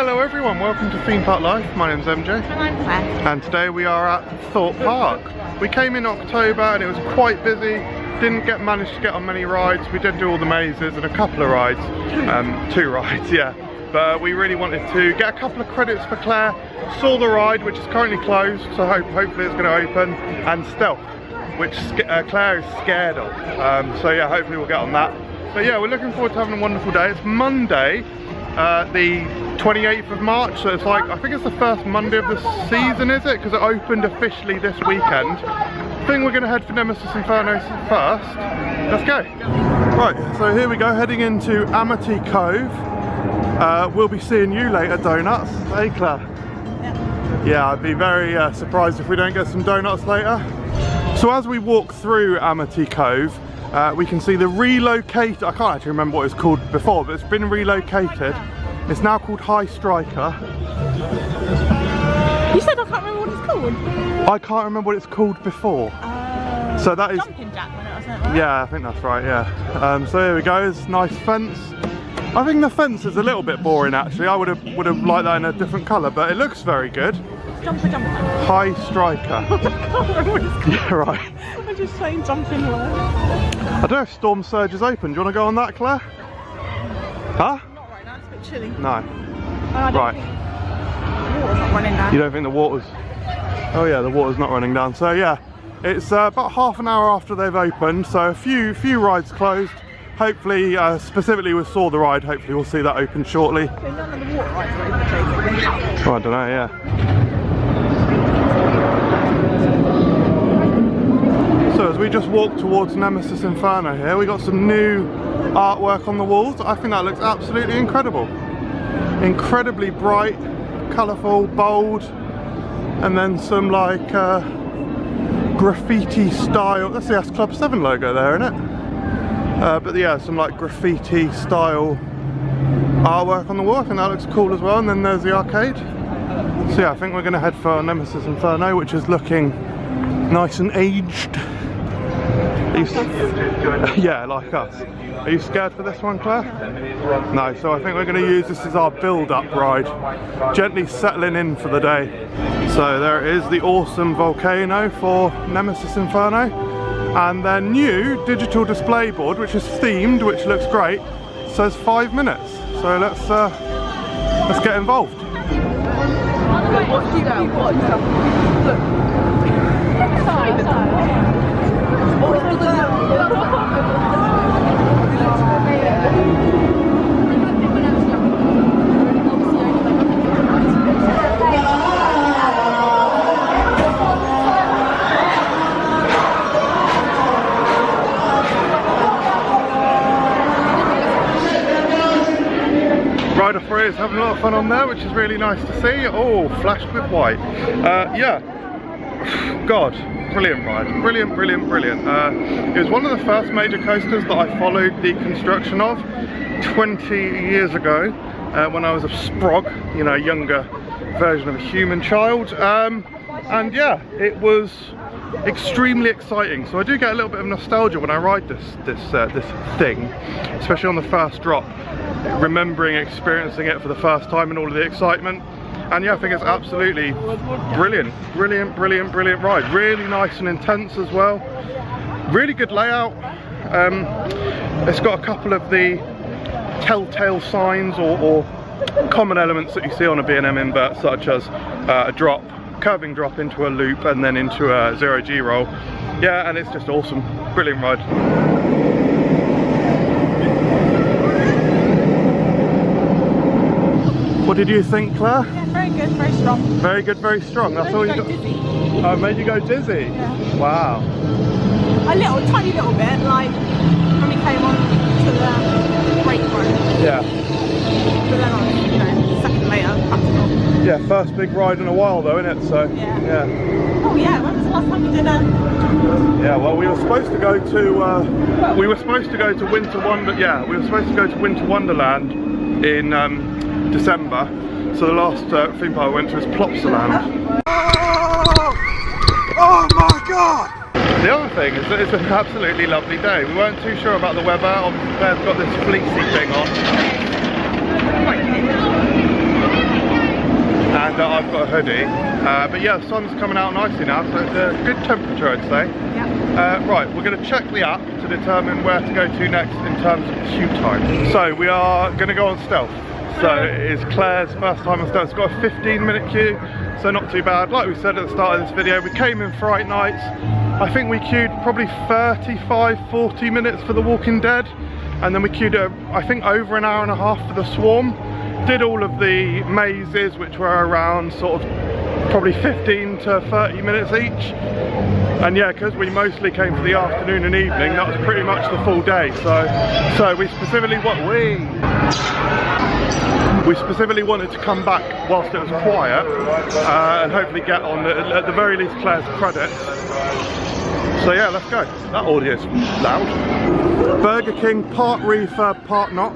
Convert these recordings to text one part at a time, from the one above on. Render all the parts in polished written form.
Hello everyone, welcome to Theme Park Life. My name's MJ. And I'm Claire. And today we are at Thorpe Park. We came in October and it was quite busy. Didn't manage to get on many rides. We did do all the mazes and a couple of rides. Two rides, yeah. But we really wanted to get a couple of credits for Claire. Saw the ride, which is currently closed, so hopefully it's going to open. And Stealth, which Claire is scared of. So yeah, hopefully we'll get on that. But yeah, we're looking forward to having a wonderful day. It's Monday, the 28th of March, so it's like, I think it's the first Monday of the season, is it? Because it opened officially this weekend. I think we're going to head for Nemesis Inferno first. Let's go. Right, so here we go, heading into Amity Cove. We'll be seeing you later, Donuts. Hey Claire. Yeah, I'd be very surprised if we don't get some donuts later. So as we walk through Amity Cove, we can see the relocated, I can't actually remember what it was called before, but it's been relocated. It's now called High Striker. You said I can't remember what it's called? I can't remember what it's called before. So that is... Jumping Jack, wasn't it, right? Yeah, I think that's right, yeah. So here we go, it's a nice fence. I think the fence is a little bit boring actually. I would have liked that in a different colour, but it looks very good. Jumper. High Striker. I can't remember what it's called. Yeah, right. I'm just saying jumping words. I don't know if Storm Surge is open. Do you want to go on that, Claire? Huh? Not right now, it's a bit chilly. No. Right. The water's not running down. You don't think the water's... Oh yeah, the water's not running down. So yeah, it's about half an hour after they've opened, so a few rides closed. Hopefully, specifically we saw the ride, hopefully we'll see that open shortly. None of the water rides are open. Oh, I don't know, yeah. So as we just walk towards Nemesis Inferno here, we got some new artwork on the walls. I think that looks absolutely incredible. Incredibly bright, colourful, bold, and then some like graffiti style. That's the S Club 7 logo there, isn't it? But yeah, some like graffiti style artwork on the wall. I think that looks cool as well. And then there's the arcade. So yeah, I think we're going to head for Nemesis Inferno, which is looking nice and aged. Yeah, like us. Are you scared for this one, Claire? No, so I think we're going to use this as our build-up ride. Gently settling in for the day. So there it is, the awesome volcano for Nemesis Inferno. And their new digital display board, which is themed, which looks great, says 5 minutes. So let's get involved. Rider 3 is having a lot of fun on there, which is really nice to see. Oh, flashed with white. Yeah, God, brilliant ride. Brilliant. It was one of the first major coasters that I followed the construction of 20 years ago when I was a sprog, you know, a younger version of a human child. And yeah, it was extremely exciting. So I do get a little bit of nostalgia when I ride this thing, especially on the first drop. Remembering experiencing it for the first time and all of the excitement. And yeah, I think it's absolutely brilliant ride. Really nice and intense as well. Really good layout. It's got a couple of the telltale signs or common elements that you see on a B&M invert, such as a drop, curving drop into a loop and then into a 0G roll. Yeah, and it's just awesome. Brilliant ride. What did you think, Claire? Yeah, very good, very strong. Very good, very strong. That's all you got. Dizzy. Oh, it made you go dizzy? Yeah. Wow. A tiny little bit, like when we came on to the break road. Yeah. But then, you know, second later, practical. Yeah, first big ride in a while though, isn't it? So, yeah. Oh yeah, when was the last time you did a... Yeah, well, we were supposed to go to Winter Wonder. Yeah, we were supposed to go to Winter Wonderland in December. So the last theme park I went to was Plopsaland. Oh my god! The other thing is that it's an absolutely lovely day. We weren't too sure about the weather. Obviously Claire's got this fleecy thing on. and I've got a hoodie. But yeah, the sun's coming out nicely now, so it's a good temperature, I'd say. Yeah. Right, we're going to check the app to determine where to go to next in terms of queue time. So we are going to go on stealth. So it is Claire's first time on stealth. It's got a 15-minute queue, so not too bad. Like we said at the start of this video, we came in Fright Nights. I think we queued probably 35-40 minutes for The Walking Dead, and then we queued I think over an hour and a half for The Swarm. Did all of the mazes, which were around sort of probably 15 to 30 minutes each. And yeah, because we mostly came for the afternoon and evening, that was pretty much the full day. So we specifically wanted to come back whilst it was quiet, and hopefully get on at the very least Claire's credits. So yeah, let's go. That audio's loud. Burger King, part refurb, part not.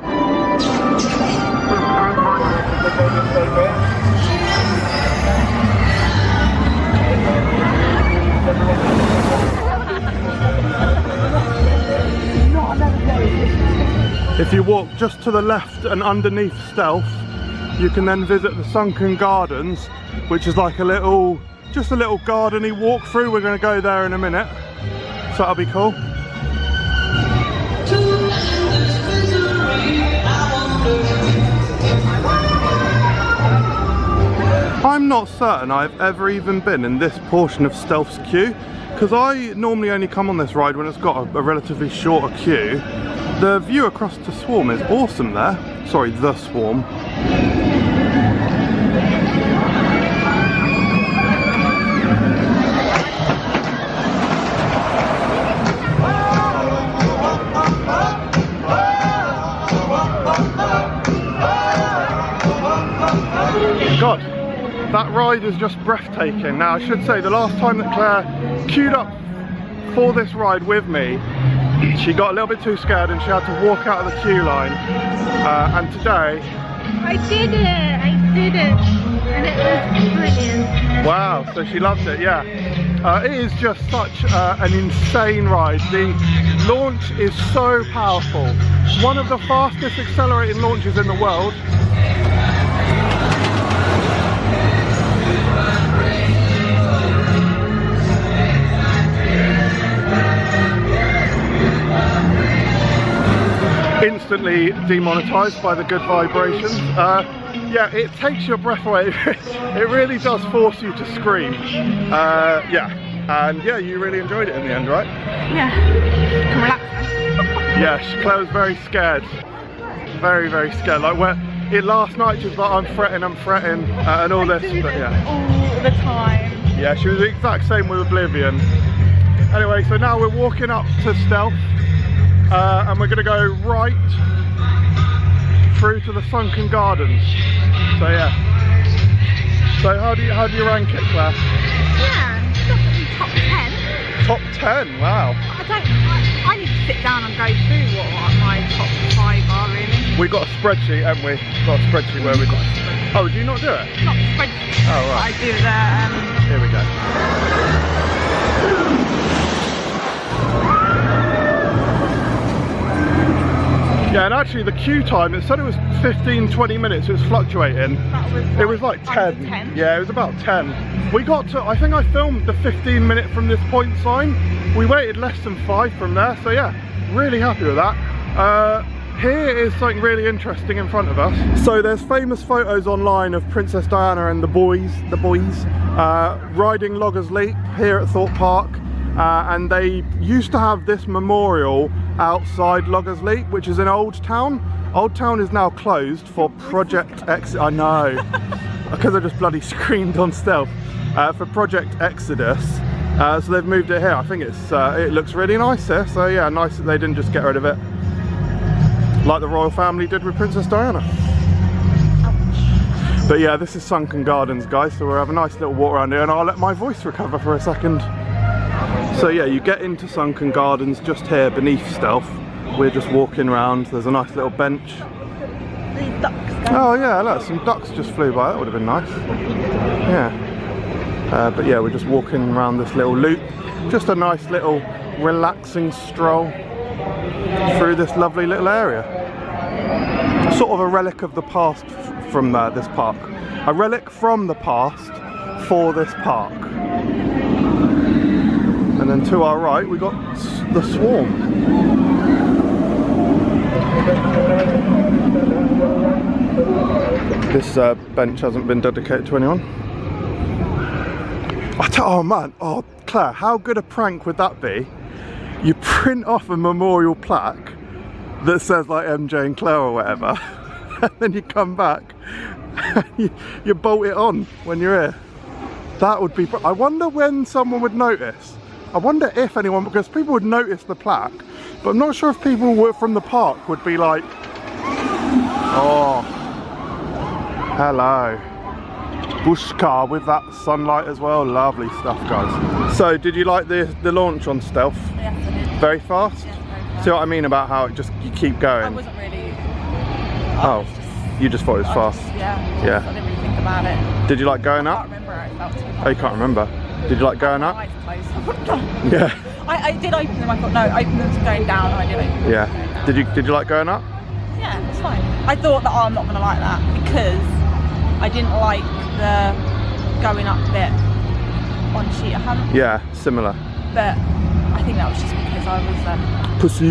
If you walk just to the left and underneath Stealth, you can then visit the Sunken Gardens, which is like just a little garden-y walkthrough. We're going to go there in a minute, so that'll be cool. I'm not certain I've ever even been in this portion of Stealth's queue, because I normally only come on this ride when it's got a relatively shorter queue. The view across to Swarm is awesome there. Sorry, the Swarm. God, that ride is just breathtaking. Now, I should say, the last time that Claire queued up for this ride with me, she got a little bit too scared and she had to walk out of the queue line. And today... I did it! And it was brilliant. Wow, so she loved it, yeah. It is just such an insane ride. The launch is so powerful. One of the fastest accelerating launches in the world. Instantly demonetized by the good vibrations. Yeah, it takes your breath away. It really does force you to scream. Yeah, and yeah, you really enjoyed it in the end, right? Yeah, can relax now. Yeah, Claire was very scared. Very, very scared. Like last night she was like, I'm fretting, and all this, but yeah. All the time. Yeah, she was the exact same with Oblivion. Anyway, so now we're walking up to Stealth. And we're going to go right through to the Sunken Gardens. So yeah. So how do you rank it, Claire? Yeah, definitely top 10. Top 10, wow. I need to sit down and go through what my top 5 are really. We got a spreadsheet, haven't we? Got a spreadsheet where we got. Oh, do you not do it? Not a spreadsheet. Oh right. I do the. Here we go. Yeah, and actually the queue time, it said it was 15-20 minutes, it was fluctuating. It was like 10. Yeah, it was about 10. We got to, I think I filmed the 15-minute from this point sign. We waited less than 5 from there, so yeah, really happy with that. Here is something really interesting in front of us. So there's famous photos online of Princess Diana and the boys riding Loggers Leap here at Thorpe Park. And they used to have this memorial outside Loggers Leap, which is in Old Town. Old Town is now closed for Project Exodus. I know, because I just bloody screamed on Stealth. For Project Exodus. So they've moved it here. I think it looks really nice here. So yeah, nice that they didn't just get rid of it like the royal family did with Princess Diana. But yeah, this is Sunken Gardens, guys. So we'll have a nice little walk around here, and I'll let my voice recover for a second. So yeah, you get into Sunken Gardens just here beneath Stealth. We're just walking around. There's a nice little bench. These ducks. Oh yeah, look, some ducks just flew by. That would have been nice. Yeah. But yeah, we're just walking around this little loop. Just a nice little relaxing stroll through this lovely little area. Sort of a relic of the past from this park. A relic from the past for this park. And then to our right, we got the Swarm. This bench hasn't been dedicated to anyone. Oh man, oh Claire, how good a prank would that be? You print off a memorial plaque that says like MJ and Claire or whatever, and then you come back and you bolt it on when you're here. That would be, I wonder when someone would notice. I wonder if anyone, because people would notice the plaque, but I'm not sure if people were from the park would be like, oh, hello. Bush car with that sunlight as well, lovely stuff guys. So did you like the launch on Stealth? Yes, I did. Very fast? Yes, very fast. See what I mean about how it just, you keep going? I wasn't really... Oh, you just thought it was fast? Yeah. I didn't really think about it. Did you like going up? I can't remember how it felt to be. Oh, you can't remember? Did you like going up? My eyes closed. Yeah. I did open them, I thought, no, open them to going down, and I did open them to going down. Did you like going up? Yeah, it's fine. I thought that, oh, I'm not going to like that, because I didn't like the going up bit on sheet of hand. Yeah, similar. But I think that was just because I was... Pussy!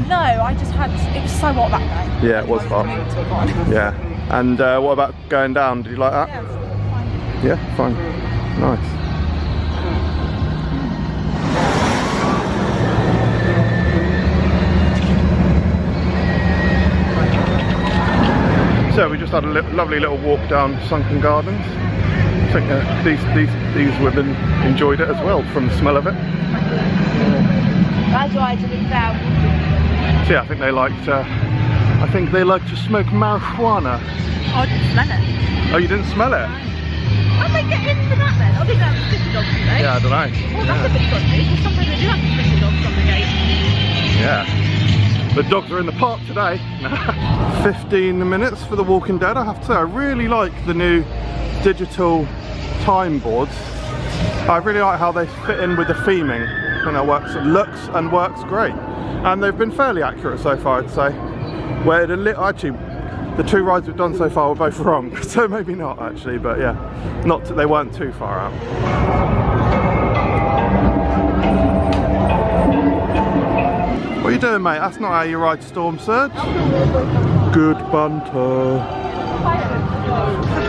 No, I just had... It was so hot that day. Yeah, it was hot. Yeah. And what about going down? Did you like that? Yeah, it was fine. Yeah, fine. Nice. So we just had a lovely little walk down Sunken Gardens. I think these women enjoyed it as well from the smell of it. That's why I didn't down. So yeah, I think they liked to smoke marijuana. Oh, I didn't smell it. Oh, you didn't smell it? How did they get into that then? I think that was 50 dogs today. Yeah, I don't know. Well, that's a bit dodgy, because sometimes they do have 50 dogs on the gate. Yeah. The dogs are in the park today. 15 minutes for The Walking Dead. I have to say, I really like the new digital time boards. I really like how they fit in with the theming. I think that looks and works great. And they've been fairly accurate so far, I'd say. Where actually, the 2 rides we've done so far were both wrong, so maybe not actually, but yeah, they weren't too far out. What are you doing, mate? That's not how you ride Storm Surge. Good banter.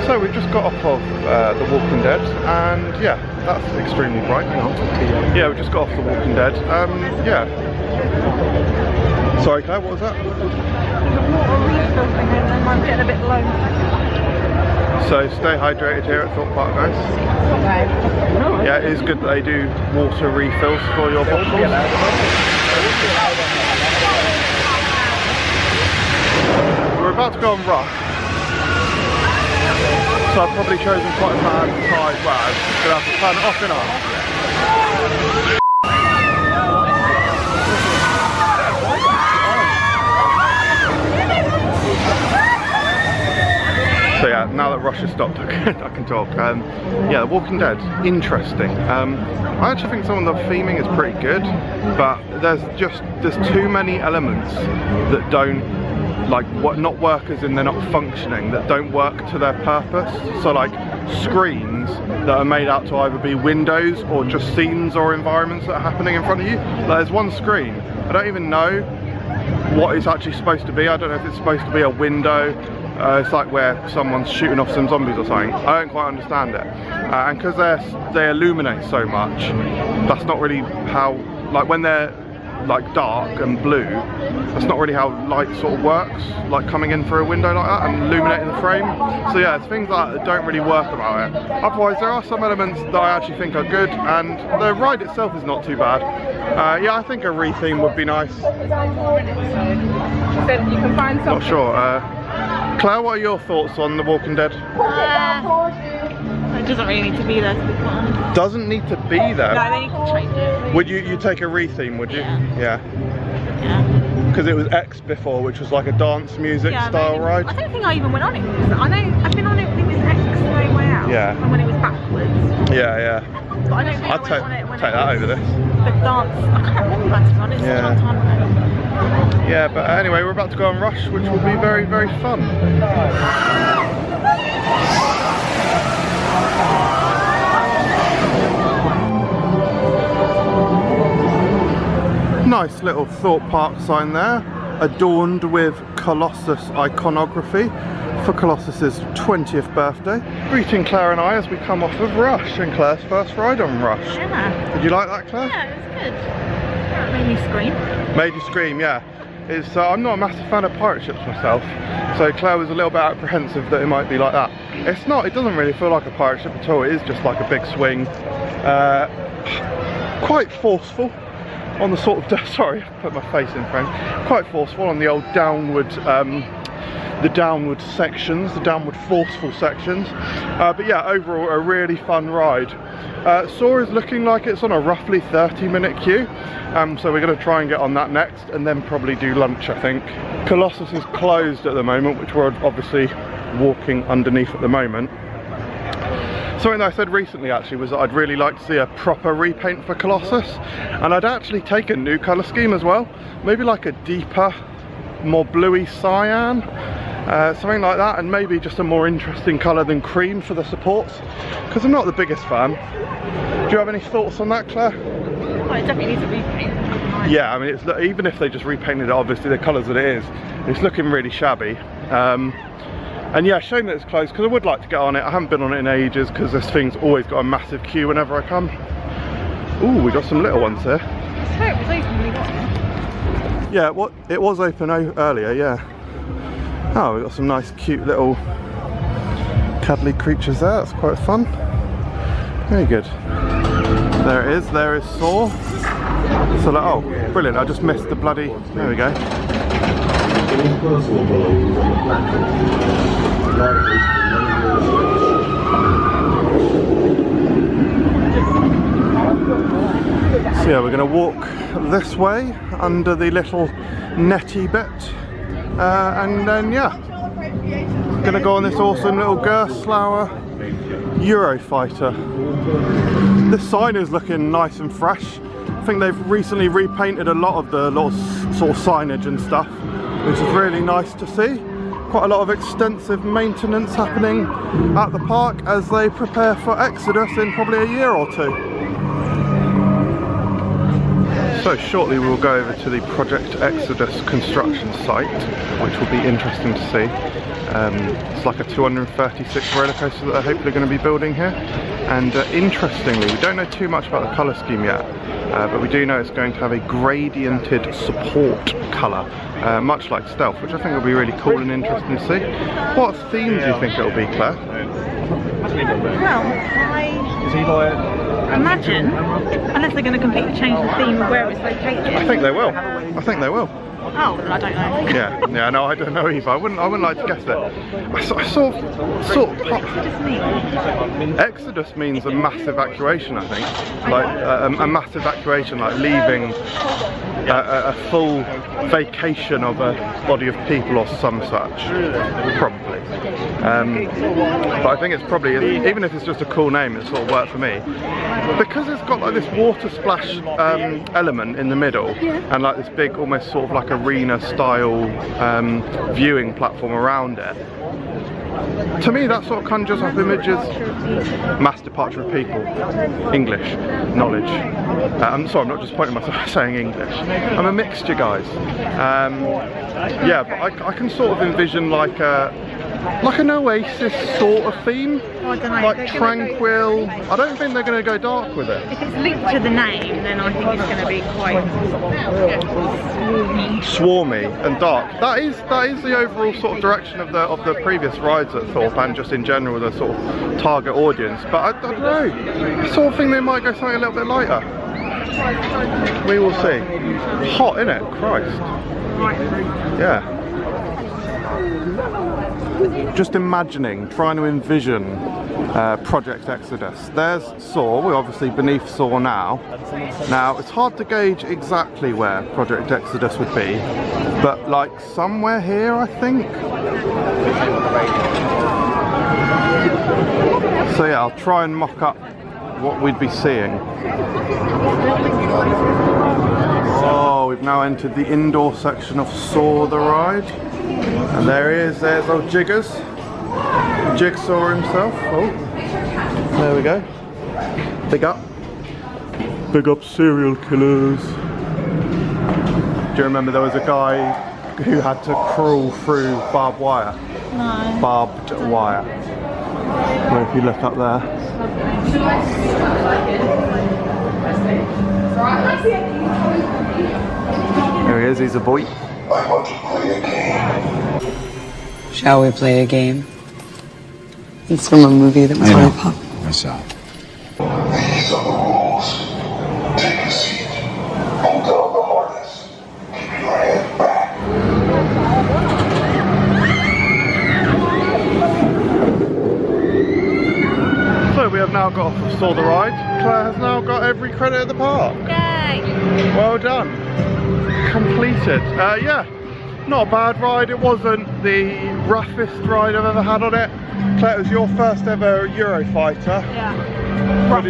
So we've just got off of The Walking Dead, and yeah, that's extremely bright. Hang on. Yeah, we just got off The Walking Dead. Yeah. Sorry, Claire, what was that? I'm getting a bit low. So stay hydrated here at Thorpe Park, guys. Yeah, it is good that they do water refills for your bottles. We're about to go on Rush, so I've probably chosen quite a bad tide. Well, I'm gonna have to turn it off and on. So yeah, now that Rush has stopped, I can talk. Yeah, The Walking Dead, interesting. I actually think some of the theming is pretty good, but there's too many elements that don't not work as in they're not functioning, that don't work to their purpose. So like screens that are made out to either be windows or just scenes or environments that are happening in front of you. Like there's one screen, I don't even know what it's actually supposed to be. I don't know if it's supposed to be a window. It's like where someone's shooting off some zombies or something. I don't quite understand it. And because they illuminate so much, that's not really how, like when they're like dark and blue, that's not really how light sort of works, like coming in through a window like that and illuminating the frame. So yeah, it's things like that don't really work about it. Otherwise there are some elements that I actually think are good, and the ride itself is not too bad. Yeah, I think a re-theme would be nice. She said you can find something. Not sure. Claire, what are your thoughts on The Walking Dead? It doesn't really need to be there, to be quite honest. Doesn't need to be there? No, they need to change it. Would you take a re-theme, would you? Yeah. Yeah. Because it was X before, which was like a dance music style ride. I don't think I even went on it. I know I've been on it when it was X No Way Out. Yeah. And when it was backwards. Yeah, yeah. But I don't think I'd I went on it when take that over this. The dance. I can't remember that, to be honest. It's a long time ago. Yeah, but anyway, we're about to go on Rush, which will be very, very fun. Nice little Thorpe Park sign there, adorned with Colossus iconography for Colossus's 20th birthday. Greeting Claire and I as we come off of Rush, and Claire's first ride on Rush. Yeah. Did you like that, Claire? Yeah, it was good. It made me scream. Made you scream, yeah. It's, I'm not a massive fan of pirate ships myself, so Claire was a little bit apprehensive that it might be like that. It's not, it doesn't really feel like a pirate ship at all. It is just like a big swing. Quite forceful on the sort of, sorry, I put my face in frame. Quite forceful on the old downward, the downward sections, the downward forceful sections. But yeah, overall a really fun ride. Saw is looking like it's on a roughly 30-minute queue, so we're going to try and get on that next and then probably do lunch, I think. Colossus is closed at the moment, which we're obviously walking underneath at the moment. Something that I said recently actually was that I'd really like to see a proper repaint for Colossus, and I'd actually take a new colour scheme as well, maybe like a deeper, more bluey cyan, something like that, and maybe just a more interesting colour than cream for the supports, because I'm not the biggest fan. Do you have any thoughts on that, Claire? Well, it definitely needs a repaint. Yeah, I mean, it's, even if they just repainted it, obviously the colours that it is, it's looking really shabby. And yeah, shame that it's closed, because I would like to get on it. I haven't been on it in ages, because this thing's always got a massive queue whenever I come. Ooh, we got some little ones here. I swear it was open when we got here. Yeah, it was open earlier, yeah. Oh, we got some nice cute little cuddly creatures there. That's quite fun. Very good. There it is, there is Saw. So like, oh, brilliant, I just missed the bloody, there we go. So yeah, we're going to walk this way under the little netty bit, and then yeah, going to go on this awesome little Gerstlauer Eurofighter. This sign is looking nice and fresh. I think they've recently repainted a lot of the sort of signage and stuff, which is really nice to see. Quite a lot of extensive maintenance happening at the park as they prepare for Exodus in probably a year or two. So shortly we'll go over to the Project Exodus construction site, which will be interesting to see. It's like a 236 roller coaster that they're hopefully going to be building here. And interestingly, we don't know too much about the colour scheme yet, but we do know it's going to have a gradiented support colour, much like Stealth, which I think will be really cool and interesting to see. What theme do you think it will be, Claire? Well, I imagine, unless they're going to completely change the theme of where it's located. I think they will. I think they will. Oh, well, I don't know. Yeah, no, I don't know either. I wouldn't like to guess that. I sort of. Exodus means a mass evacuation, I think. Like a mass evacuation, like leaving a full vacation of a body of people or some such, probably. But I think it's probably, even if it's just a cool name, it sort of worked for me. Because it's got like this water splash element in the middle, and like this big, almost sort of like arena style viewing platform around it. To me that sort of conjures up images. Mass departure of people. English. Knowledge. I'm sorry, I'm not just pointing myself saying English. I'm a mixture, guys. Yeah, but I can sort of envision like an Oasis sort of theme. Oh, I don't know. Like tranquil. I don't think they're going to go dark with it. If it's linked to the name, then I think it's going to be quite swarmy and dark. That is the overall sort of direction of the previous rides at Thorpe, and just in general the sort of target audience. But I don't know. I sort of think they might go something a little bit lighter. We will see. Hot, innit? Christ. Yeah. Just imagining, trying to envision Project Exodus. There's Saw, we're obviously beneath Saw now. Now, it's hard to gauge exactly where Project Exodus would be, but like somewhere here, I think. So yeah, I'll try and mock up what we'd be seeing. Oh, we've now entered the indoor section of Saw the ride. And there he is, there's old Jiggers. Jigsaw himself. Oh, there we go. Big up. Big up serial killers. Do you remember there was a guy who had to crawl through barbed wire? No. Barbed wire. Well, if you look up there. There he is, he's a boy. I want to play a game. Shall we play a game? It's from a movie that was very popular. What's up? These are the rules. Take a seat. Pull down the harness. Keep your head back. So we have now got off of Saw the Ride. Claire has now got every credit at the park. Yay! Well done. Completed. Yeah, not a bad ride. It wasn't the roughest ride I've ever had on it. Claire, it was your first ever Eurofighter. Yeah. What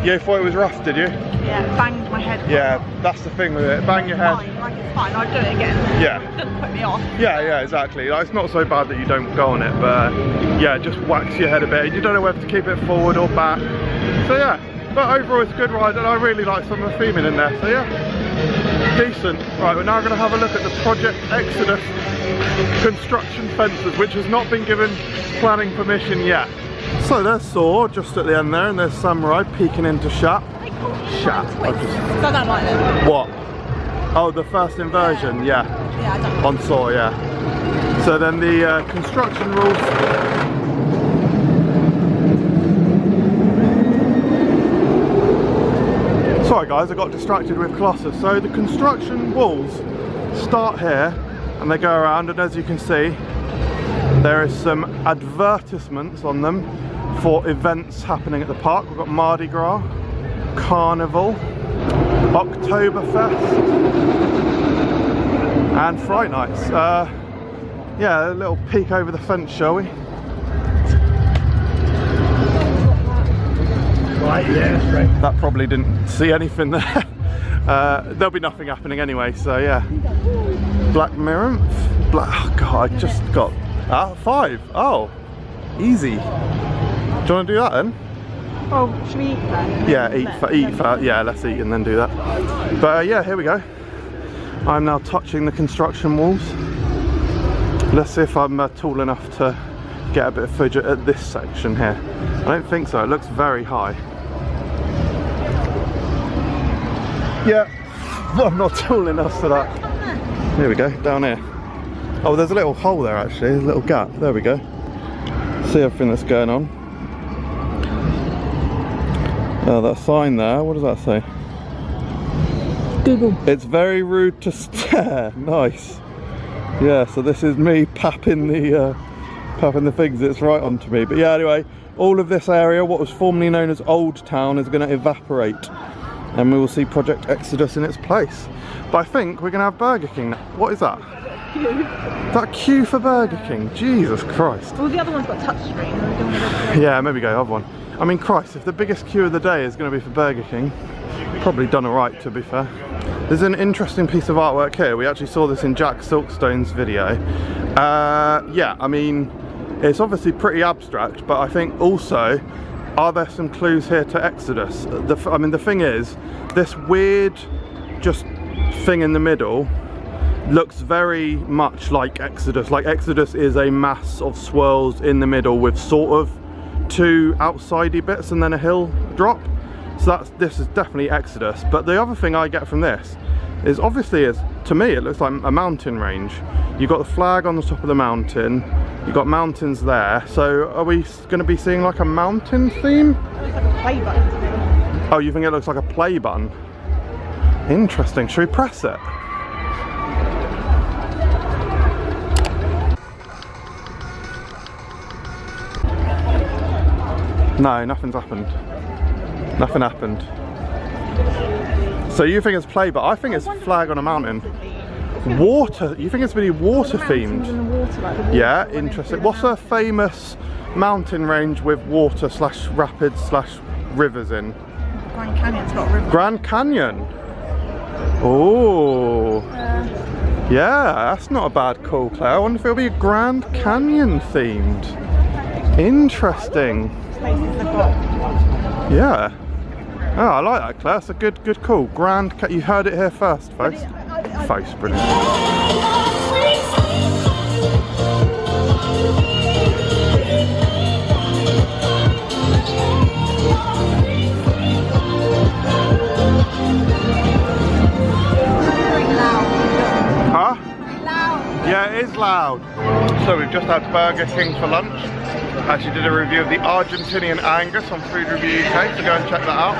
you thought it was rough, did you? Yeah, banged my head. Yeah, that's the thing with it. Bang your head. Fine, like it's fine, I'll do it again. Yeah. It doesn't put me off. Yeah, exactly. Like, it's not so bad that you don't go on it, but yeah, just whacks your head a bit. You don't know whether to keep it forward or back. So yeah, but overall it's a good ride, and I really like some of the theming in there. So yeah, decent. Right, we're now going to have a look at the Project Exodus construction fences, which has not been given planning permission yet. So there's Saw just at the end there, and there's Samurai peeking into Shap. Shap. I don't like them. What? Oh, the first inversion, yeah. Yeah, I don't. On Saw, yeah. So then the construction rules. Sorry guys, I got distracted with Colossus. So the construction walls start here and they go around, and as you can see, there is some advertisements on them for events happening at the park. We've got Mardi Gras, Carnival, Oktoberfest, and Fright Nights. Yeah, a little peek over the fence, shall we? Right, yeah, that's right. That probably didn't see anything there. There'll be nothing happening anyway, so yeah. Black Mirror. Oh god, I just got 5. Oh, easy. Do you want to do that then? Oh, should we eat that? Yeah, eat fat. Yeah, let's eat and then do that. But yeah, here we go. I'm now touching the construction walls. Let's see if I'm tall enough to get a bit of footage at this section here. I don't think so. It looks very high. Yeah, I'm not tall enough for that. Here we go, down here. Oh, there's a little hole there actually, a little gap. There we go. See everything that's going on. That sign there, what does that say? Google. It's very rude to stare. Nice. Yeah, so this is me papping the things that's right onto me. But yeah, anyway, all of this area, what was formerly known as Old Town, is going to evaporate, and we will see Project Exodus in its place. But I think we're going to have Burger King now. What is that? That queue for Burger King? Jesus Christ. Well, the other one's got touchscreen. Yeah, maybe go have one. I mean, Christ, if the biggest queue of the day is going to be for Burger King, probably done alright, to be fair. There's an interesting piece of artwork here. We actually saw this in Jack Silkstone's video. Yeah, I mean, it's obviously pretty abstract, but I think also, are there some clues here to Exodus? I mean, the thing is, this weird just thing in the middle looks very much like Exodus. Like Exodus is a mass of swirls in the middle with sort of 2 outsidey bits and then a hill drop. So this is definitely Exodus. But the other thing I get from this is, obviously, to me it looks like a mountain range. You've got the flag on the top of the mountain, you've got mountains there. So are we going to be seeing like a mountain theme? It looks like a play button to me. Oh, you think it looks like a play button? Interesting. Should we press it? No, nothing's happened. Nothing happened. So you think it's play, but I think it's flag on a mountain. Water? You think it's really water themed? Yeah, interesting. What's a famous mountain range with water slash rapids slash rivers in? Grand Canyon's got a river. Grand Canyon. Oh. Yeah, that's not a bad call, Claire. I wonder if it'll be Grand Canyon themed. Interesting. Places they've got. Yeah. Oh, I like that, Claire. That's a good call. Grand cat. You heard it here first, folks. Folks, brilliant. Huh? Yeah, it is loud. So we've just had Burger King for lunch. Actually did a review of the Argentinian Angus on Food Review UK, so go and check that out.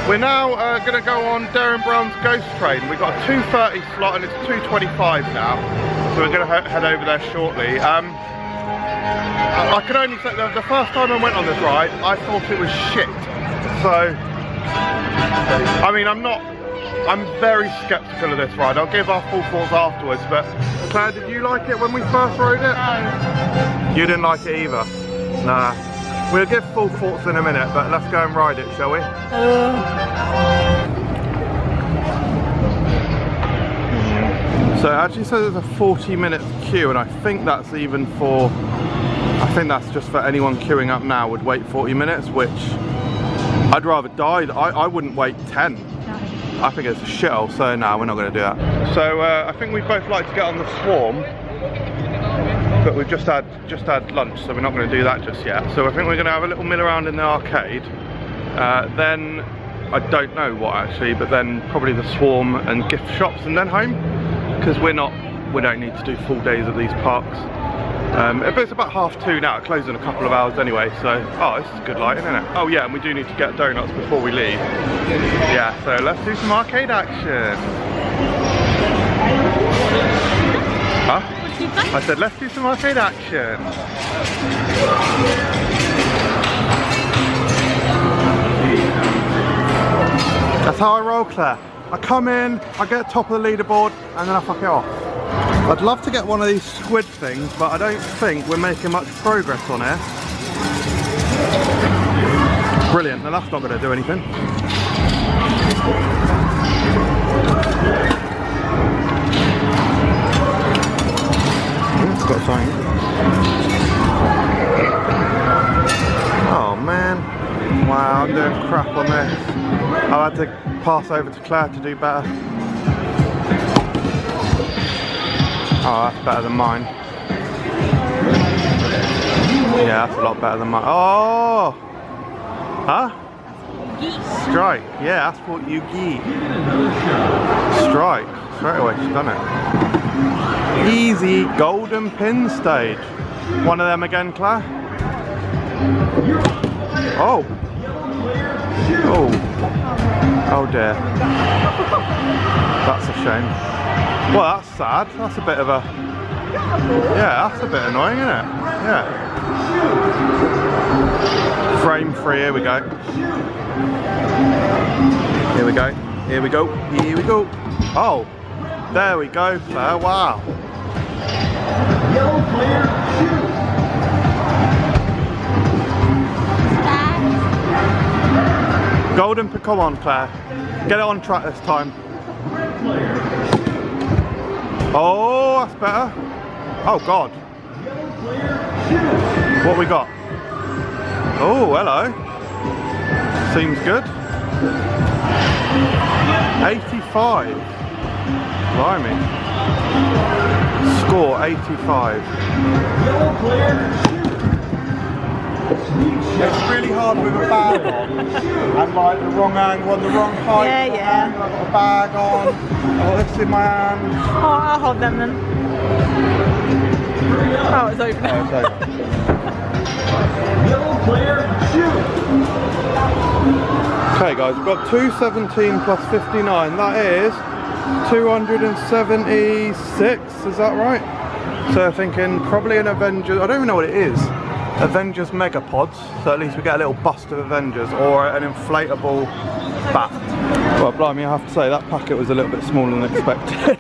We're now going to go on Darren Brown's Ghost Train. We've got a 2:30 slot and it's 2:25 now, so we're going to head over there shortly. I can only say that the first time I went on this ride, I thought it was shit. So, I mean, I'm very skeptical of this ride. I'll give our full thoughts afterwards, but Claire, did you like it when we first rode it? No. You didn't like it either? Nah. We'll give full thoughts in a minute, but let's go and ride it, shall we? So it actually says there's a 40-minute queue, and I think that's just for anyone queuing up now would wait 40 minutes, which I'd rather die. I wouldn't wait 10. I think it's a shithole, so no, we're not going to do that. So I think we'd both like to get on the Swarm, but we've just had lunch, so we're not going to do that just yet. So I think we're going to have a little mill around in the arcade. Then I don't know what actually, but then probably the Swarm and gift shops, and then home, because we don't need to do full days at these parks. But it's about 2:30 now. It closes in a couple of hours anyway, so this is good lighting, isn't it? Oh yeah, and we do need to get donuts before we leave. Yeah, so let's do some arcade action. Huh? I said let's do some arcade action. That's how I roll, Claire. I come in, I get top of the leaderboard, and then I fuck it off. I'd love to get one of these squid things, but I don't think we're making much progress on here. Brilliant, now that's not going to do anything. It's got something. Oh man. Wow, I'm doing crap on this. I had to pass over to Claire to do better. Oh, that's better than mine. Yeah, that's a lot better than mine. Oh! Huh? Strike. Yeah, that's what you get. Strike. Straight away, she's done it. Easy golden pin stage. One of them again, Claire. Oh. Oh. Oh dear. That's a shame. Well, that's sad. That's a bit of a... Yeah, that's a bit annoying, isn't it? Yeah. Frame 3, here we go. Here we go. Here we go. Here we go. Oh, there we go, Claire. Wow. Yellow player, shoot. Golden, come on, Claire. Get it on track this time. Oh, that's better. Oh, God. What we got? Oh, hello. Seems good. 85. Blimey. Score 85. It's really hard with a bag on and like the wrong angle and the wrong height. Yeah, yeah. I've got a bag on, I've got this in my hand. Oh, I'll hold them then. Oh, it's over now. Oh, it's over. Okay guys, we've got 217 plus 59, that is 276, is that right? So thinking probably an Avengers, I don't even know what it is. Avengers Megapods, so at least we get a little bust of Avengers, or an inflatable bat. Well, blimey, I have to say that packet was a little bit smaller than expected.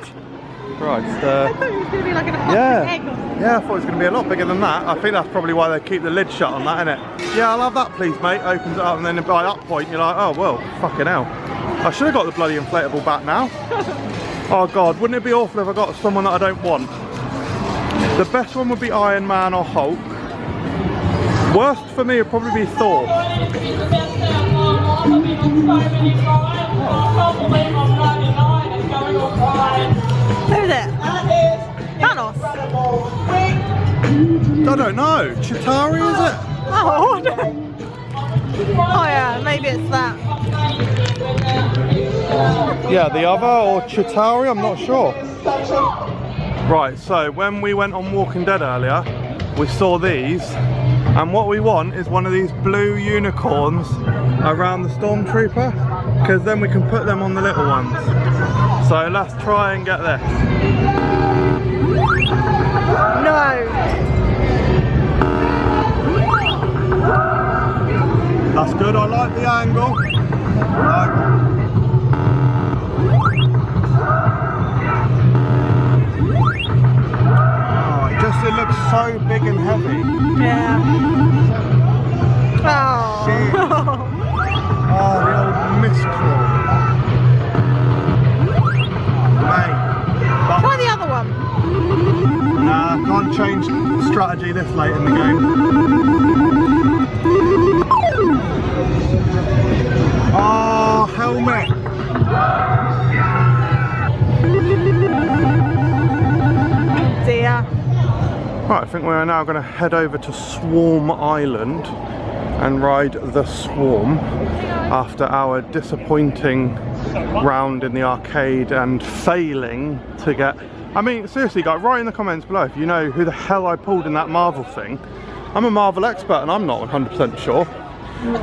Christ. I thought it was going to be like an egg. Yeah, I thought it was going to be a lot bigger than that. I think that's probably why they keep the lid shut on that, innit? Yeah, I'll have that please, mate. Opens it up, and then by that point you're like, oh well, fucking hell. I should have got the bloody inflatable bat now. Oh God, wouldn't it be awful if I got someone that I don't want? The best one would be Iron Man or Hulk. Worst for me would probably be Thor. Who's it? Thanos? I don't know. Chitauri, is it? Oh, oh yeah, maybe it's that. Yeah, the other, or Chitauri, I'm not sure. Right, so when we went on Walking Dead earlier, we saw these, and what we want is one of these blue unicorns around the Stormtrooper, because then we can put them on the little ones. So let's try and get this. No. That's good, I like the angle. Oh, it looks so big and heavy. Yeah. Oh. Shit. Oh, the old mistral. Mate. Try the other one. Nah, can't change strategy this late in the game. Oh, helmet! Dear. Right, I think we're now going to head over to Swarm Island and ride the Swarm after our disappointing round in the arcade and failing to get... I mean, seriously guys, write in the comments below if you know who the hell I pulled in that Marvel thing. I'm a Marvel expert and I'm not 100% sure.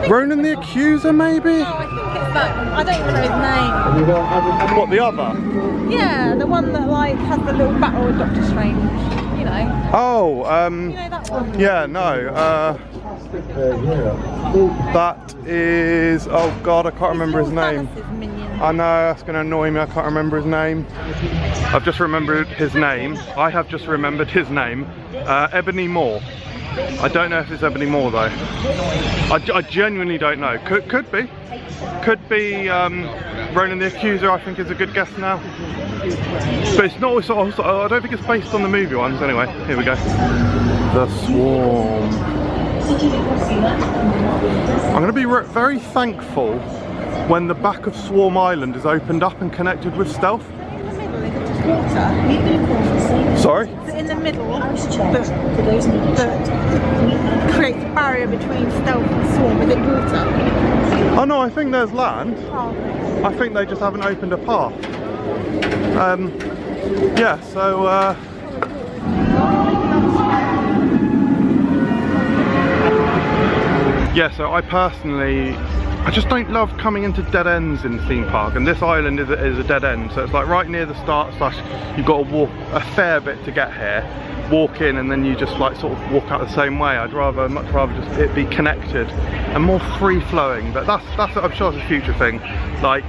Ronan the Accuser, maybe? No, I think it's that one. I don't even know his name. What, the other? Yeah, the one that like has the little battle with Doctor Strange. You know. Oh, You know that one? yeah, no. That is... Oh god, I can't remember his name. I know, that's going to annoy me, I can't remember his name. I've just remembered his name. I have just remembered his name. Ebony Moore. I don't know if it's Ebony Moore though. I genuinely don't know. Could be. Could be Ronan the Accuser, I think is a good guess now. But it's not also, I don't think it's based on the movie ones. Anyway, here we go. The Swarm. I'm going to be very thankful when the back of Swarm Island is opened up and connected with stealth. Sorry? In the middle that creates a barrier between stealth and Swarm. Is it water? Oh no, I think there's land. Oh. I think they just haven't opened a path. Yeah, so yeah, so I personally, I just don't love coming into dead ends in the theme park, and this island is a dead end, so it's like right near the start slash you've got to walk a fair bit to get here, walk in and then you just like sort of walk out the same way. I'd much rather just it be connected and more free flowing, but that's I'm sure it's a future thing. Like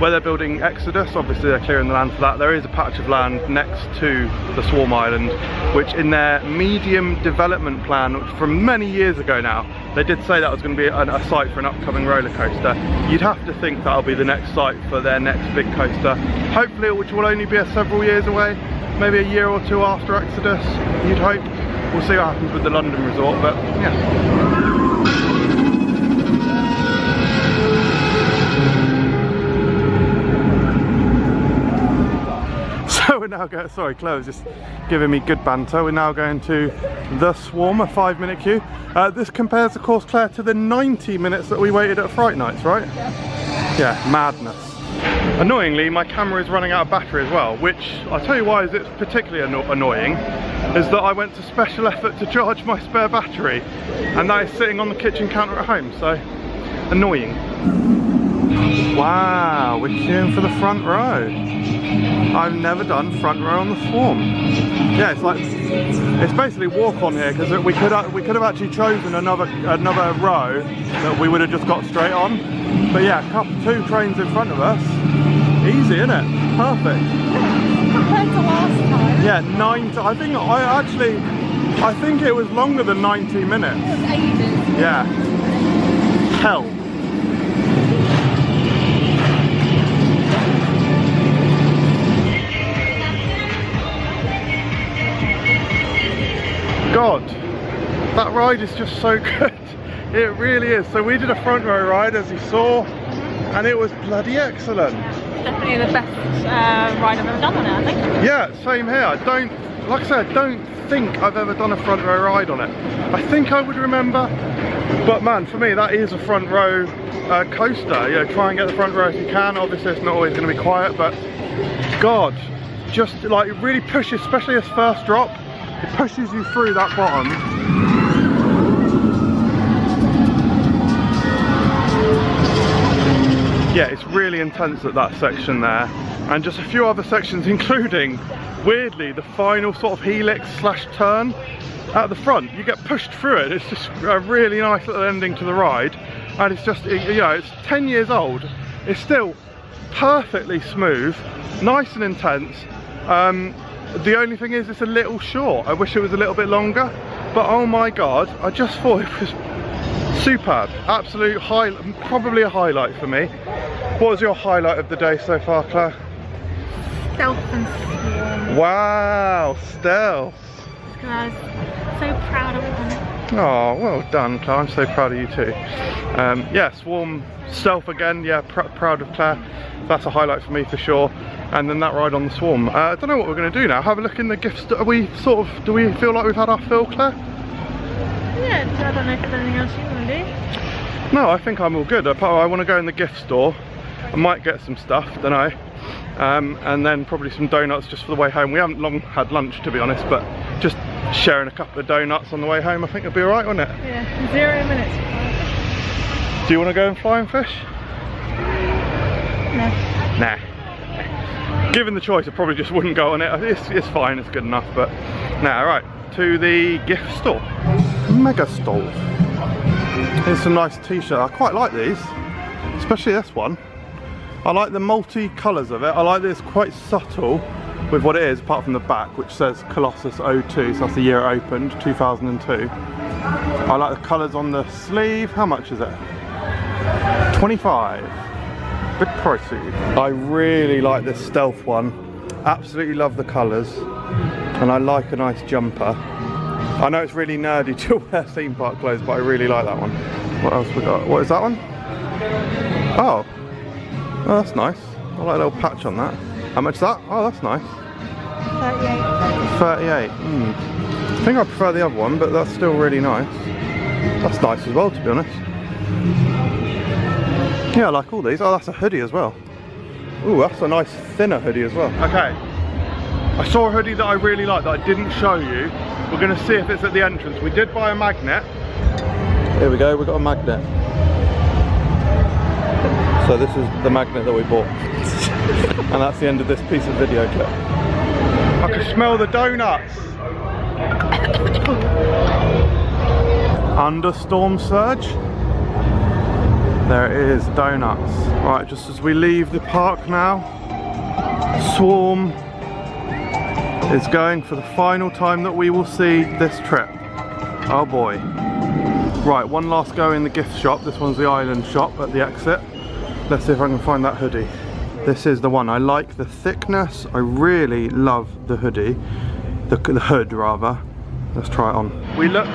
where they're building Exodus, obviously they're clearing the land for that. There is a patch of land next to the Swarm Island, which in their medium development plan from many years ago now, they did say that was going to be a site for an upcoming roller coaster. You'd have to think that'll be the next site for their next big coaster. Hopefully, which will only be several years away, maybe a year or two after Exodus, you'd hope. We'll see what happens with the London resort, but yeah. So we're now going, sorry, Claire was just giving me good banter. We're now going to the Swarm, a 5-minute queue. This compares, of course, Claire, to the 90 minutes that we waited at Fright Nights, right? Yeah, madness. Annoyingly, my camera is running out of battery as well, which I'll tell you why is it's particularly annoying, is that I went to special effort to charge my spare battery, and that is sitting on the kitchen counter at home, so annoying. Wow, we're queuing for the front row. I've never done front row on the Swarm. Yeah, it's basically walk on here, because we could have actually chosen another row that we would have just got straight on. But yeah, 2 trains in front of us. Easy, isn't it? Perfect. Compared to last time. Yeah, I think it was longer than 90 minutes. It was ages. Yeah. Hell. God, That ride is just so good. It really is. So we did a front row ride, as you saw, and it was bloody excellent. Definitely the best ride I've ever done on it, I think. Yeah, same here. Like I said, I don't think I've ever done a front row ride on it. I think I would remember, but man, for me that is a front row coaster. You know, try and get the front row if you can. Obviously it's not always going to be quiet, but God, just like it really pushes, especially this first drop, it pushes you through that bottom. Yeah, it's really intense at that section there, and just a few other sections, including, weirdly, the final sort of helix slash turn at the front. You get pushed through it. It's just a really nice little ending to the ride, and it's just, you know, it's 10 years old. It's still perfectly smooth, nice and intense. The only thing is it's a little short. I wish it was a little bit longer, but oh my God, I just thought it was superb. Absolute highlight, probably a highlight for me. What was your highlight of the day so far, Claire? Stealth and Swarm. Wow, stealth. I was so proud of it. Oh, well done, Claire. I'm so proud of you too. Yeah, Swarm, stealth again. Yeah, proud of Claire. That's a highlight for me for sure. And then that ride on the Swarm. I don't know what we're going to do now. Have a look in the gift store. Do we feel like we've had our fill, Claire? Yeah, I don't know if there's anything else you want to do. No, I think I'm all good. I want to go in the gift store. I might get some stuff, don't know. And then probably some donuts just for the way home. We haven't long had lunch, to be honest, but just sharing a couple of donuts on the way home, I think it'll be alright, won't it? Yeah, 0 minutes. Do you want to go and fly and fish? No. Nah. Given the choice, I probably just wouldn't go on it. It's fine, it's good enough, but nah, right. To the gift store. Mega store. Here's some nice t-shirts. I quite like these, especially this one. I like the multi-colours of it. I like that it's quite subtle with what it is, apart from the back, which says Colossus 02, so that's the year it opened, 2002. I like the colours on the sleeve. How much is it? 25. Bit pricey. I really like this stealth one. Absolutely love the colours. And I like a nice jumper. I know it's really nerdy to wear theme park clothes, but I really like that one. What else we got? What is that one? Oh. Oh, that's nice. I like a little patch on that. How much is that? Oh, that's nice. 38. 38. I think I prefer the other one, but that's still really nice. That's nice as well, to be honest. Yeah, I like all these. Oh, that's a hoodie as well. Ooh, that's a nice thinner hoodie as well. Okay. I saw a hoodie that I really like that I didn't show you. We're going to see if it's at the entrance. We did buy a magnet. Here we go, we got a magnet. So this is the magnet that we bought. And that's the end of this piece of video clip. I can smell the donuts. Under storm surge. There it is, donuts. Right, just as we leave the park now, Swarm is going for the final time that we will see this trip. Oh boy. Right, one last go in the gift shop. This one's the island shop at the exit. Let's see if I can find that hoodie. This is the one. I like the thickness. I really love the hoodie. The hood rather. Let's try it on. We looked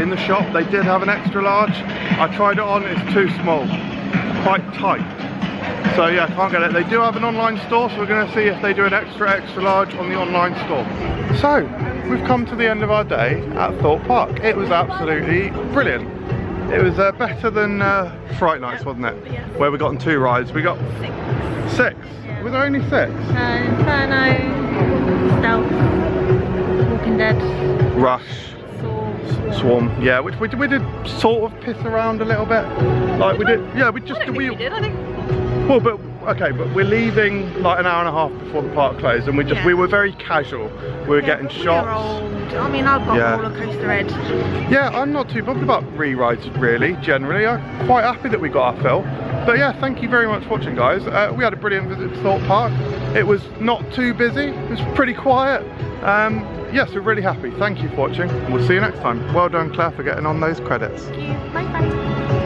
in the shop. They did have an extra large. I tried it on. It's too small. Quite tight. So yeah, I can't get it. They do have an online store, so we're going to see if they do an extra large on the online store. So, we've come to the end of our day at Thorpe Park. It was absolutely brilliant. It was better than Fright Nights, wasn't it? Yes. Where we got on 2 rides. We got 6. Yeah. Was there only 6? Inferno, Stealth, Walking Dead, Rush, Swarm. Yeah, which we did sort of piss around a little bit. Like we did. Yeah, we just I did. I think. Well, but okay, but we're leaving like an hour and a half before the park closed, and we were very casual. We were getting shots. I mean, I've got roller coaster edge. Yeah, I'm not too bothered about re-rides really. Generally, I'm quite happy that we got our fill. But yeah, thank you very much for watching, guys. We had a brilliant visit to Thorpe Park. It was not too busy. It was pretty quiet. Yes, we're really happy. Thank you for watching. We'll see you next time. Well done, Claire, for getting on those credits. Thank you. Bye bye.